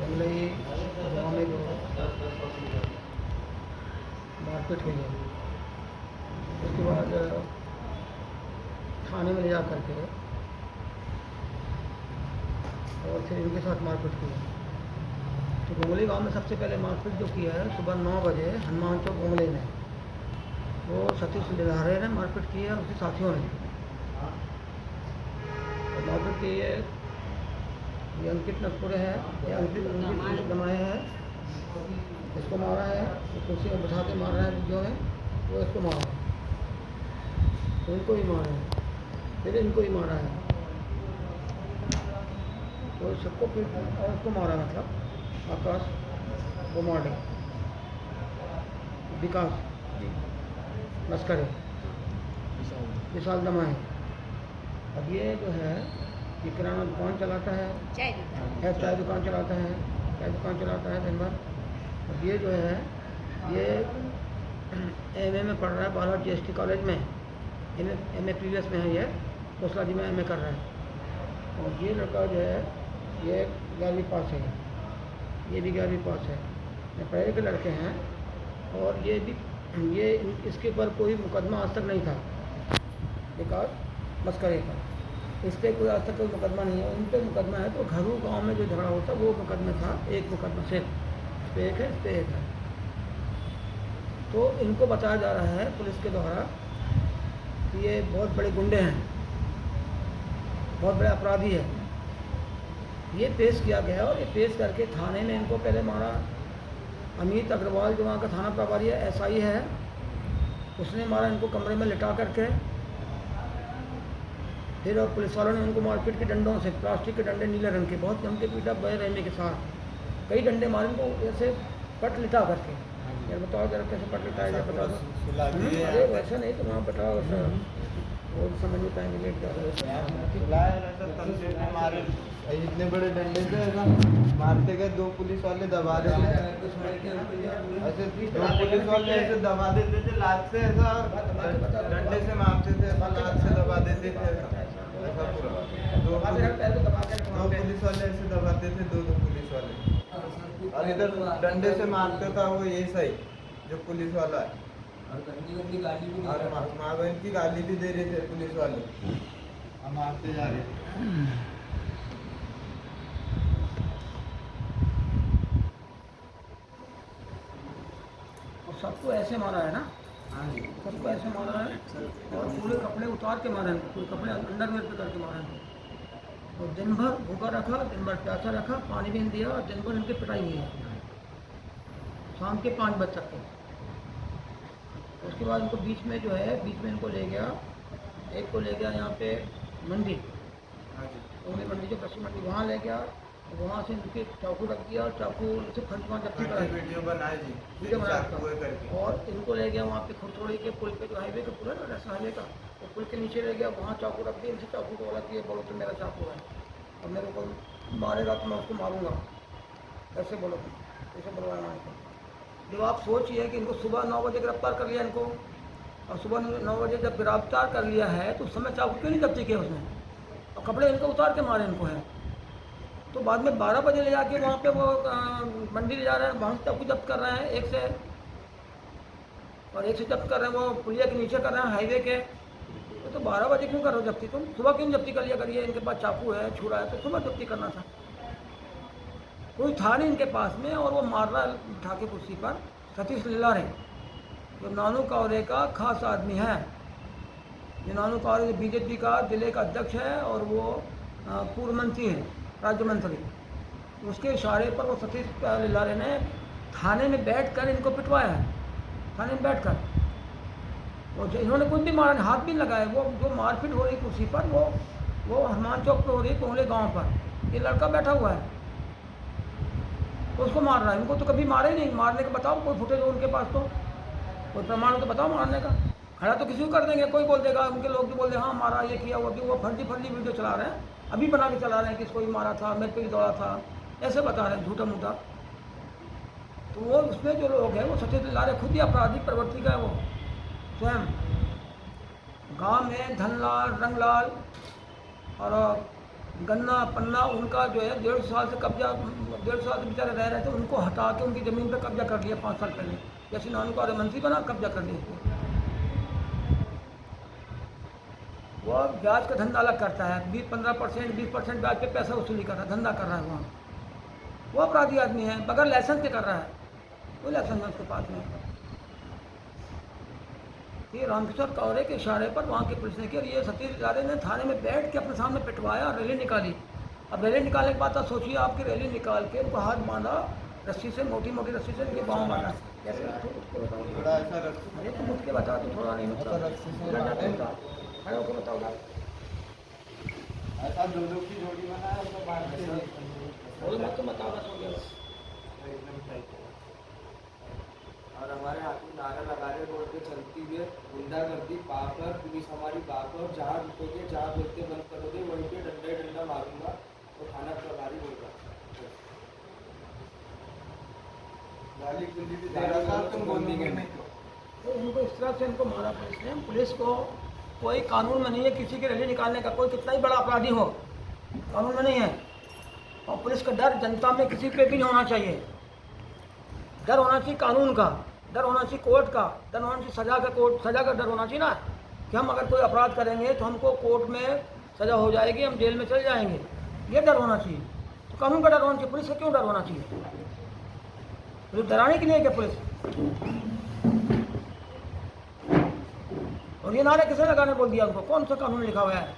बंगलई गाँव में जो मारपीट हुई है, उसके बाद थाने में ले जा करके और फिर इनके साथ मारपीट की है। तो गोंगली गांव में सबसे पहले मारपीट जो किया है सुबह 9 बजे हनुमान चौक गोंगली में, वो सतीश लिल्हारे ने मारपीट की है, उसके साथियों ने। और मारपीट की है ये अंकित नटपुरे है, ये अंकित दमाए है, इसको मारा है, तो कुर्सी में बैठा के मार रहा है वीडियो में, वो इसको मारा है, तो इनको ही मारा है, फिर इनको ही मारा है, तो सबको फिर और उसको मारा, मतलब आकाश गोमाडे, विकास मस्करे, विशाल दमाए। अब ये जो है ये किराना दुकान चलाता है, चाय दुकान चलाता है, दिन भर। अब ये जो है ये एमए में पढ़ रहा है, बालाघाट जीएसटी कॉलेज में, एमए प्रीवियस में है, ये कोसलाजी में एमए कर रहा है। और ये लड़का जो है ये 11वीं पास है, ये भी 11वीं पास है, ये पहले के लड़के हैं। और ये भी इसके ऊपर कोई मुकदमा आज तक नहीं था, विकास मस्करे का, इस पर कोई आज तक कोई मुकदमा नहीं है। उन पर मुकदमा है तो घरू गांव में जो झगड़ा होता वो मुकदमा था, एक मुकदमा सिर्फ, इस पर एक है, इस पर एक है। तो इनको बताया जा रहा है पुलिस के द्वारा कि ये बहुत बड़े गुंडे हैं, बहुत बड़े अपराधी है। ये पेश किया गया और ये पेश करके थाने में इनको पहले मारा। अमित अग्रवाल जो वहाँ का थाना प्रभारी है, एसआई है, उसने मारा इनको कमरे में लिटा करके। फिर और पुलिस वालों ने उनको मारपीट के डंडों से, प्लास्टिक के डंडे नीले रंग के, बहुत जम के पीटा, बड़े रहने के साथ कई डंडे मारे इनको, ऐसे पट लिटा करके। यार बताओ जरा कैसे पट लिटाया जाए, बता दो। अरे वैसा नहीं, तो वहाँ बताओ वैसा, वो समझ नहीं पाएंगे, लेट मारे इतने बड़े डंडे से ऐसा मारते गए, 2 पुलिस वाले दबा देते, ऐसे 2 पुलिस वाले ऐसे दबा देते थे, लात से ऐसा डंडे से मारते थे, लात से दबा देते थे, ऐसा पूरा 2 पुलिस वाले ऐसे दबाते थे, 2 पुलिस वाले, और इधर डंडे से मारता था वो ये सही जो पुलिस वाला है, और माँ बहन की गाली भी दे रहे थे पुलिस वाले, हम मारते जा रहे। सबको ऐसे मारा है ना, सबको ऐसे मारा है, और पूरे कपड़े उतार के मारा है, पूरे कपड़े अंडरवेयर पे करके मारा है। और दिन भर भूखा रखा, दिन भर प्यासा रखा, पानी भी नहीं दिया, और दिन भर इनकी पिटाई हुई है, शाम के 5 बजे तक के। उसके बाद इनको बीच में जो है, बीच में इनको ले गया, एक को ले गया यहाँ पे मंडी, उंगली मंडी जो कृषि मंडी, वहाँ ले गया, वहाँ से इनके चाकू रख दिया, और चाकू से फर्जीवान जब्ती कराई, वीडियो बनाया जी, और इनको ले गया वहाँ पे खुरथोड़ी के पुल पे, जो हाईवे का पुल है ना, नेशनल हाईवे का, तो पुल के नीचे ले गया, वहाँ चाकू रख दिया, इनसे चाकू को बोला कि ये बोलो तो मेरा चाकू है, और मेरे को मारेगा तो मैं उसको मारूंगा, ऐसे बोलो, ऐसे बोलवाना है। जब आप सोचिए कि इनको सुबह 9 बजे गिरफ्तार कर लिया इनको, और सुबह 9 बजे जब गिरफ्तार कर लिया है तो उस समय चाकू क्यों नहीं जब्ती किया उसने, और कपड़े इनको उतार के मारे इनको है। तो बाद में 12 बजे ले जाके वहाँ पे वो मंडी ले जा रहे हैं, वहाँ से चाकू जब्त कर रहे हैं, एक से, और एक से जब्त कर रहे हैं, वो पुलिया के नीचे कर रहे हैं हाईवे के। तो 12 बजे क्यों कर रहे हो जब्ती तुम, सुबह क्यों जब्ती कर लिया करिए, इनके पास चाकू है, छुरा है, तो सुबह जब्ती करना था। कोई था नहीं इनके पास में, और वो मार रहा उठा के कुर्सी पर सतीश लिल्हारे, जो नानू कावरे का खास आदमी है। ये नानू कावरे बीजेपी का जिले का अध्यक्ष है, और वो पूर्व मंत्री हैं, राज्य मंत्री। उसके इशारे पर वो सतीश लिल्हारे ने थाने में बैठकर इनको पिटवाया है, थाने में बैठकर। और इन्होंने कुछ भी मारा नहीं, हाथ भी लगाए, वो जो मारपीट हो रही कुर्सी पर, वो हनुमान चौक पे हो रही, कोहले गांव पर, ये लड़का बैठा हुआ है, तो उसको मार रहा है। इनको तो कभी मारे ही नहीं, मारने का बताओ कोई फुटेज हो उनके पास, तो कोई प्रमाण हो तो बताओ मारने का। खड़ा तो किसी को कर देंगे, कोई बोल देगा, उनके लोग भी बोल देंगे हाँ मारा, ये किया, वो फर्जी वीडियो चला रहे हैं, अभी बना के चला रहे हैं कि इसको भी मारा था, मेरे पे भी दौड़ा था, ऐसे बता रहे हैं झूठा मूठा। तो वो उसमें जो लोग हैं वो सतीश लिल्हारे खुद ही आपराधिक प्रवृत्ति का है, वो स्वयं। गांव में धनलाल, रंगलाल और गन्ना पन्ना, उनका जो है 1.5 साल से कब्जा 1.5 साल से बेचारे रह रहे थे, उनको हटा के उनकी ज़मीन पर कब्जा कर लिया 5 साल पहले। जैसे नानू का मंत्री बना, कब्जा कर लिया इसको। वो अब ब्याज का धंधा अलग करता है, 15% 20% ब्याज पे पैसा वसूली कर रहा है, धंधा कर रहा है वहाँ। वो अपराधी आदमी है, बगैर लाइसेंस के कर रहा है, कोई लाइसेंस है उसके पास में। ये रामकिशोर कौरे के इशारे पर वहाँ की पुलिस ने किया। ये सतीश इजारे ने थाने में बैठ के अपने सामने पिटवाया और रैली निकाली। अब रैली निकालने के बाद सोचिए आपकी रैली निकाल के उनको हाथ बांधा रस्सी से, मोटी मोटी रस्सी से उनके पाँव बांधा। कैसे थोड़ा ऐसा रस्सी, अरे तुम उसके बता तो थोड़ा नहीं ऐसा रस्सी से खड़े होकर बताओ। ऐसा दो की जोड़ी बनाया उसको बांध के बोलो मत तो बताओ बस हो गया। एकदम टाइट। और हमारे हाथ में नारा लगा रहे रोड पे चलती हुए, गुंडागर्दी पाकर, पुलिस हमारी बाकर, जहाँ रुकोगे जहाँ बोलते बंद करोगे वहीं पे डंडा ही डंडा मारूंगा, तो थाना प्रभारी बोल रहा गाली गुली भी दे रहा था, तुम बोलेंगे नहीं तो उनको इस तरह से इनको मारा पुलिस ने। पुलिस को कोई कानून में नहीं है किसी की रैली निकालने का, कोई कितना ही बड़ा अपराधी हो, कानून में नहीं है। और पुलिस का डर जनता में किसी पे भी नहीं होना चाहिए। डर होना चाहिए कानून का, डर होना चाहिए कोर्ट का, डर होना चाहिए सजा का, कोर्ट सजा का डर होना चाहिए ना, कि हम अगर कोई अपराध करेंगे तो हमको कोर्ट में सजा हो जाएगी, हम जेल में चले जाएंगे, ये डर होना चाहिए। तो कानून का डर होना चाहिए, पुलिस का क्यों डर होना चाहिए? पुलिस डराने के लिए क्या पुलिस? और ये नारे किसे लगाने बोल दिया उनको? कौन सा कानून लिखा हुआ है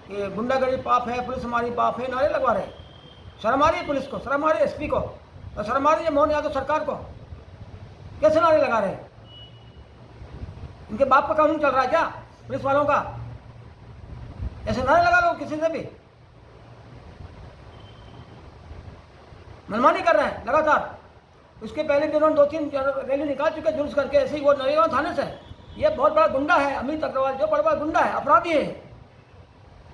कि गुंडागर्दी पाप है, पुलिस हमारी पाप है? नारे लगवा रहे। शर्म आ रही है पुलिस को, शर्म आ रही है एसपी को, और शर्म आ रही है मोहन यादव सरकार को। कैसे नारे लगा रहे? इनके बाप का कानून चल रहा है क्या पुलिस वालों का? ऐसे नारे लगा लो किसी से भी, मनमानी कर रहे हैं लगातार। उसके पहले भी उन्होंने 2-3 रैली निकाल चुके जुलूस करके, ऐसे ही वो नरेगा थाने से। ये बहुत बड़ा गुंडा है अमित अग्रवाल, जो बड़ा बड़ा गुंडा है, अपराधी है,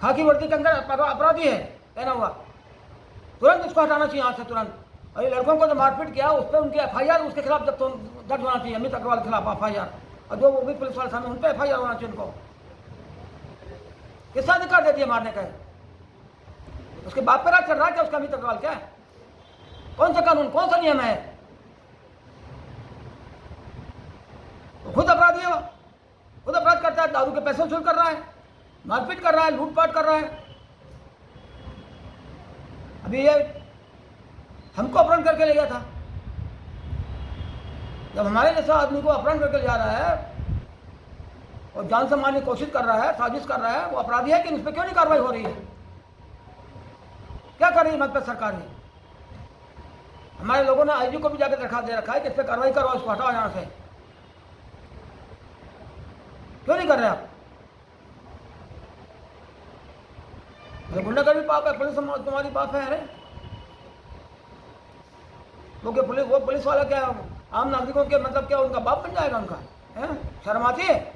खाकी वर्दी के अंदर अपराधी है पहना हुआ। तुरंत उसको हटाना चाहिए यहाँ से तुरंत। और ये लड़कों को जो मारपीट किया उस पर उनकी FIR उसके खिलाफ जब तो दर्ज होना चाहिए, अमित अग्रवाल के खिलाफ FIR। और जो वो भी पुलिस वाले सामने उन पर FIR होना चाहिए उनको। किसका अधिकार दे दिया मारने का? उसके बाप पे राज चल रहा है क्या उसका अमित अग्रवाल? क्या कौन सा कानून, कौन सा नियम है? वो खुद अपराधी है, वो खुद अपराध करता है, दारू के पैसे वसूल कर रहा है, मारपीट कर रहा है, लूटपाट कर रहा है। अभी ये हमको अपहरण करके ले गया था। जब हमारे जैसा आदमी को अपहरण करके ले जा रहा है और जान से मारने की कोशिश कर रहा है, साजिश कर रहा है, वो अपराधी है कि इस पर क्यों नहीं कार्रवाई हो रही है? क्या कर रही है मध्य प्रदेश सरकार ने? हमारे लोगों ने IG को भी जाकर दे रखा है कि इस पर कार्रवाई करो, इसको हटाओ यहाँ से। क्यों नहीं कर रहे आप? गुंडागर्दी पाप है, पुलिस तुम्हारी पाप है। अरे वो पुलिस वाला क्या आम नागरिकों के मतलब क्या उनका बाप बन जाएगा उनका? है शर्म आती है?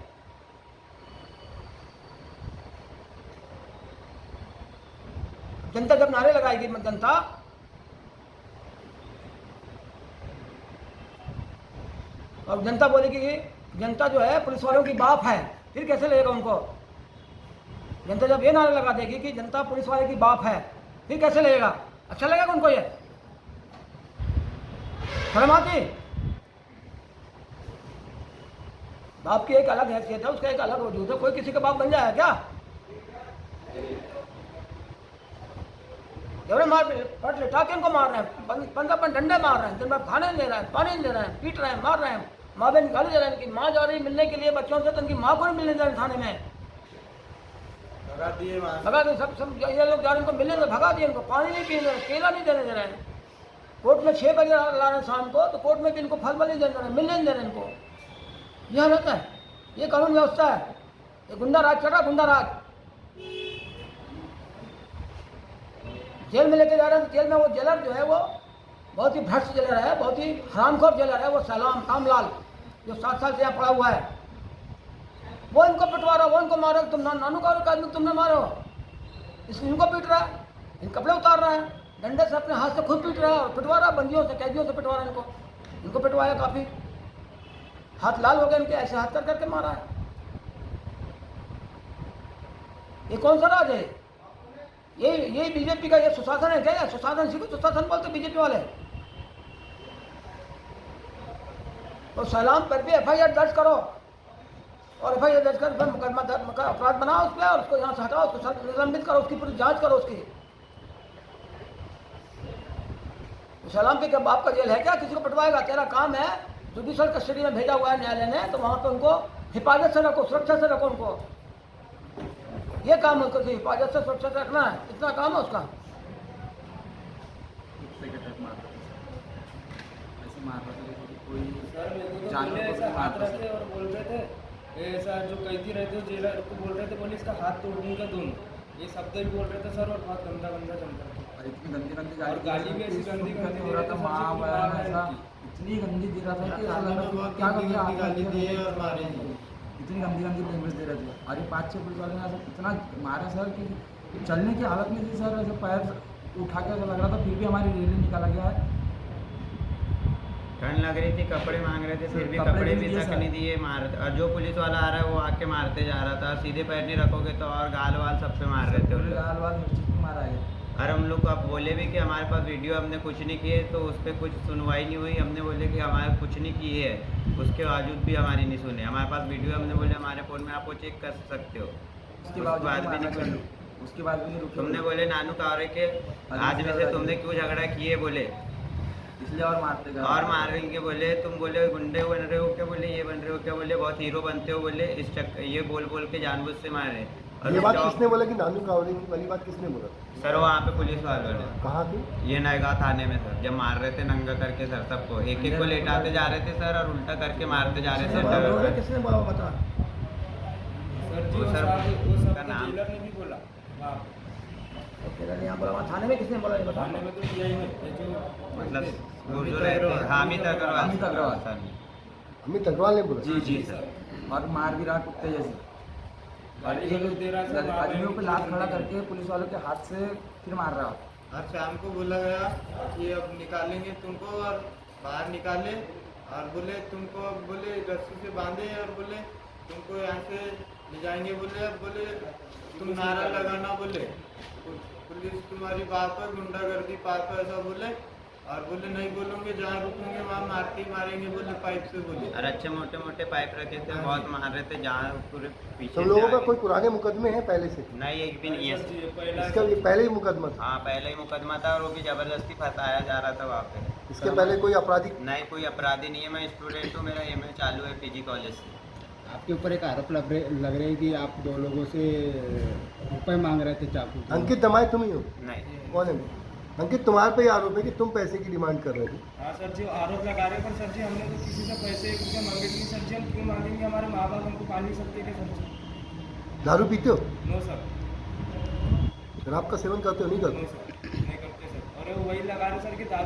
जनता जब नारे लगाएगी, जनता और जनता बोलेगी कि जनता जो है पुलिस वालों की बाप है, फिर कैसे लगेगा उनको? जनता जब ये नारे लगा देगी कि जनता पुलिस वाले की बाप है, फिर कैसे लगेगा? अच्छा लगेगा उनको? ये शर्म आती? बाप की एक अलग हैसियत है, उसका एक अलग वजूद है। कोई किसी का बाप बन जाएगा क्या? जब मार पट लिटा के उनको मार रहे हैं, 15 डंडे मार रहे हैं, दिन भर खाने नहीं दे रहे हैं, पानी नहीं दे रहे हैं, पीट रहे हैं, मार रहे हैं। माँ बहन गाली दे रहे हैं कि माँ जा रही मिलने के लिए बच्चों से, तो उनकी माँ को नहीं मिलने दे रहे थाने में, भगा दिए। सब ये लोग जा रहे हैं, उनको मिलने दे, भगा दिए। उनको पानी नहीं पीने दे रहे, केला नहीं देने दे रहे हैं। कोर्ट में 6 बजे ला रहे हैं शाम को, तो कोर्ट में भी इनको फल नहीं देने दे रहे, मिलने नहीं दे रहे इनको। यह रहता है, ये कानून व्यवस्था है। ये गुंडा राज चल रहा, गुंडा राज। जेल में लेके जा रहे हैं, तो जेल में वो जेलर जो है वो बहुत ही भ्रष्ट जेलर है, बहुत ही हरामखोर जेलर है, वो सलाम कामलाल, जो 7 साल से यहाँ पड़ा हुआ है। वो इनको पिटवा रहा, वो इनको मारो। तुम नानू का आदमी तुमने मारो, इसलिए इनको पीट रहा है, इन कपड़े उतार रहा है, डंडे से अपने हाथ से खुद पीट रहा है और पिटवा रहा, बंदियों से, कैदियों से पिटवा रहा है इनको पिटवाया, काफ़ी हाथ लाल हो गए इनके, ऐसे हाथ कर करके मारा है। ये कौन सा राज है? ये बीजेपी का ये सुशासन है क्या? ये सुशासन, इसी को सुशासन बोलते बीजेपी वाले। तो सलाम पर भी FIR दर्ज करो, और FIR दर्ज कर फिर मुकदमा अपराध बनाओ उस पर, और उसको यहाँ से हटाओ, उसको निलंबित करो, उसकी पूरी जांच करो उसकी। सलाम के क्या बाप का जेल है क्या? किसी को पटवाएगा? तेरा काम है, जुडिशल कस्टडी में भेजा हुआ है न्यायालय ने, तो वहाँ पे उनको हिफाजत से रखो, सुरक्षा से रखो उनको। ये काम है उसको, हिफाजत से सुरक्षा से रखना है, इतना काम है उसका। ऐसा हाथ रखे और बोल रहे थे, ऐसा जो कैदी रहते जेलर को बोल रहे थे, बोले इसका हाथ तोड़ दूंगा दोनों, ये शब्द भी बोल रहे थे सर, और बहुत गंदा गंदा चमका था। इतनी गंदी और गाली भी ऐसी गंदी गंदी हो रहा था, माँ बहन ऐसा इतनी गंदी दे रहा था कि ऐसा लग रहा था क्या करके गाली दिए और मारे। इतनी गंदी गंदी लैंग्वेज दे रहे थे। और ये 5-6 पुलिस वाले ने ऐसा इतना मारा सर कि चलने की हालत नहीं थी सर, ऐसे पैर उठा के ऐसा लग रहा था, फिर भी हमारी रैली निकाला गया है। ठंड लग रही थी, कपड़े मांग रहे थे, फिर भी कपड़े कपड़े भी भी दिए तक सर। नहीं दिए, मार। और जो पुलिस वाला आ रहा है वो आके मारते जा रहा था, सीधे पैर नहीं रखोगे तो, और गाल वाल सब पे मार रहे थे उन लोग। गाल वाल हर चीज़ पे मारा है। और हम लोग को अब बोले भी कि हमारे पास वीडियो, हमने कुछ नहीं किए, तो उस पर कुछ सुनवाई नहीं हुई। हमने बोले कि हमारे कुछ नहीं किए है, उसके बावजूद भी हमारी नहीं सुने। हमारे पास वीडियो, हमने बोले हमारे फ़ोन में आप वो चेक कर सकते हो, उसके बाद बाद भी नहीं सुने। उसके बाद भी नहीं रुके। तुमने बोले नानू कावरे के आदमी से तुमने क्यों झगड़ा किए, बोले इसलिए और मारते गए। और मारेंगे बोले, तुम बोले गुंडे बन रहे हो क्या, बोले ये बन रहे हो क्या, बोले बहुत हीरो बनते हो, बोले इस ये बोल बोल के जानबूझ से मारे। और ये बात चौक- किसने बोला कि नानू कावरे वाली बात किसने बोला? सर वहाँ पे पुलिस वालों ने, कहाँ की? ये नयगा थाने में सर, जब मार रहे थे नंगा करके सर सबको, एक एक को लेटाते जा रहे थे सर, और उल्टा करके मारते जा रहे थे सर। किसने बोला वो बता। सर जी वो वो सर सब का नाम- जेलर ने भी बोला वहाँ पे। तेरा नहीं यहाँ बोला, वहाँ थाने में किसने बोला ये बता। थाने में तो किया ही नहीं, ये जो मतलब वो जो रहते हैं, हामिद अग्रवाल हामिद अग्रवाल। सर। अमित अग्रवाल ने बोला? जी जी सर, और मार भी रहा कुत्ते जैसे। और गाली गलौज दे रहा सर, वहाँ पे आदमियों पे लात खड़ा करके पुलिस वालों के हाथ से फिर मार रहा। और शाम को बोला गया कि अब निकालेंगे तुमको, और बाहर निकाले और बोले तुमको, अब बोले रस्सी से बांधे, और बोले तुमको यहाँ से ले जाएंगे, बोले अब बोले तुम नारा लगाना, बोले पुलिस तुम्हारी बाप है, गुंडागर्दी पाप है, ऐसा बोले। और बोले नहीं बोलोगे, जहाँ रुकोगे वहाँ मारते ही मारेंगे, बोले पाइप से, बोले। और अच्छे मोटे मोटे पाइप रखे थे, बहुत मार रहे थे, जहाँ पूरे पीछे सब से लोगों का आगे। कोई पुराने मुकदमे हैं पहले से? नहीं, एक भी नहीं है। सर जी, ये पहला इसका ये पहले ही मुकदमा था? हाँ पहले ही मुकदमा था, और वो भी जबरदस्ती फंसाया जा रहा था वहाँ पे। इसके पहले कोई आपराधिक? नहीं, कोई अपराधी नहीं है, मैं स्टूडेंट हूँ, मेरा MA चालू है PG कॉलेज से। आपके ऊपर एक आरोप लग रहे हैं कि आप 2 लोगों से रुपए मांग रहे थे चाकू के। अंकित दमाए तुम ही हो? नहीं, कौन है? अंकित, तुम्हारे पे आरोप है कि तुम पैसे की डिमांड कर रहे थे। हाँ सर जी, आरोप लगा रहे हैं, पर सर जी हमने तो किसी से पैसे 1 रुपया मांगे नहीं सर जी, हम क्यों मांगेंगे? हमारे माँ बाप हमको पाल नहीं सकते क्या सर जी? दारू पीते हो? नो सर, शराब का सेवन करते हो? नहीं करते? नो सर, नहीं करते सर। और वही लगा रहे सर कि दारू